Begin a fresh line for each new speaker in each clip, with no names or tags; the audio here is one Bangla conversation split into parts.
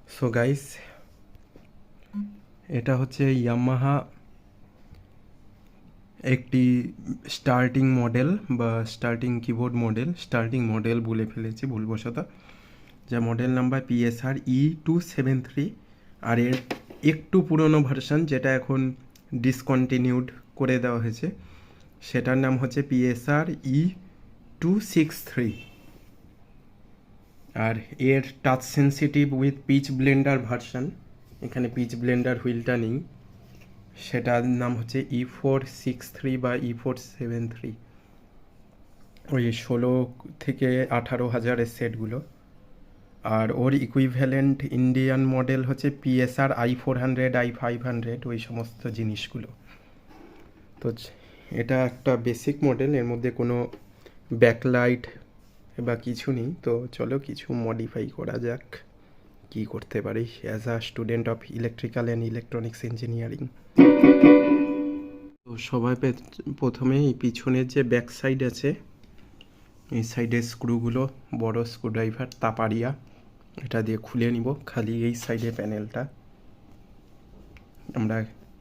সো গাইস, এটা হচ্ছে ইয়ামাহা একটি স্টার্টিং মডেল বা starting keyboard model, starting model বলে ফেলেছি ভুলবশত, যা মডেল নাম্বার PSR E273। আর এর একটু পুরনো ভার্সন যেটা এখন ডিসকন্টিনিউড করে দেওয়া হয়েছে, সেটার নাম হচ্ছে PSR E263। আর এর touch sensitive with pitch blender version, এখানে পিচ ব্লেন্ডার হুইলটা নেই, সেটার নাম হচ্ছে E463 বা E473। ওই 16 থেকে 18 হাজারের সেটগুলো। আর ওর ইকুইভ্যালেন্ট ইন্ডিয়ান মডেল হচ্ছে PSR I400, I500, ওই সমস্ত জিনিসগুলো। তো এটা একটা বেসিক মডেল, এর মধ্যে কোনো ব্যাকলাইট বা কিছু নেই। তো চলো কিছু মডিফাই করা যাক, কি করতে পারি as a student of electrical and electronics engineering. তো সবাই প্রথমে এই পিছনের যে ব্যাক সাইড আছে, এই সাইডের স্ক্রুগুলো বড় স্ক্রুড্রাইভার তাপারিয়া এটা দিয়ে খুলে নিব। খালি এই সাইডে প্যানেলটা আমরা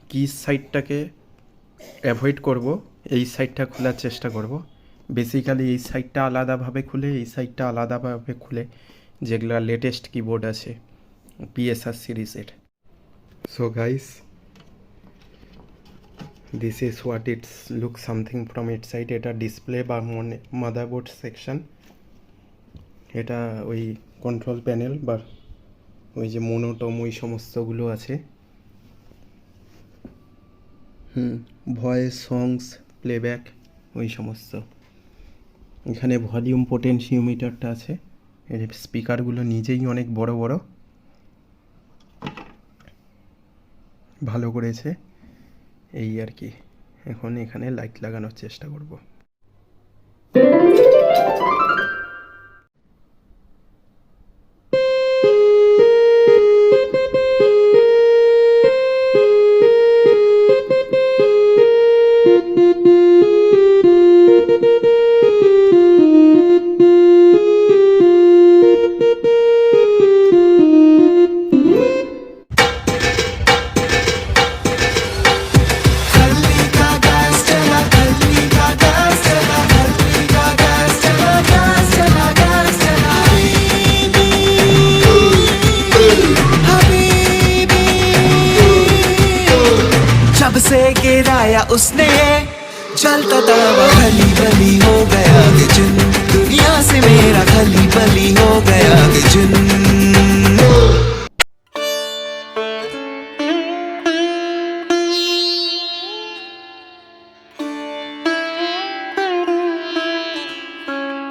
কি সাইডটাকে অ্যাভয়েড করব, এই সাইডটা খোলার চেষ্টা করব। বেসিক্যালি এই সাইডটা আলাদাভাবে খুলে, এই সাইডটা আলাদাভাবে খুলে, যেগুলো লেটেস্ট কিবোর্ড আছে PSR সিরিজের। So guys, this is what it's look something from it side. এটা ডিসপ্লে বা মাদারবোর্ড সেকশন। এটা ওই কন্ট্রোল প্যানেল বা ওই যে মোনোটম ওই সমস্তগুলো আছে, ভয়েস, সংস, প্লেব্যাক, ওই সমস্ত। এখানে ভলিউম পোটেনশিওমিটারটা আছে। এর স্পিকারগুলো নিজেই অনেক বড় বড়, ভালো করেছে এই আর কি। এখন এখানে লাইট লাগানোর চেষ্টা করব।
जब से गिराया उसने चलता था वो खली बली हो गया कि जिन दुनिया से मेरा खली बली हो गया कि जिन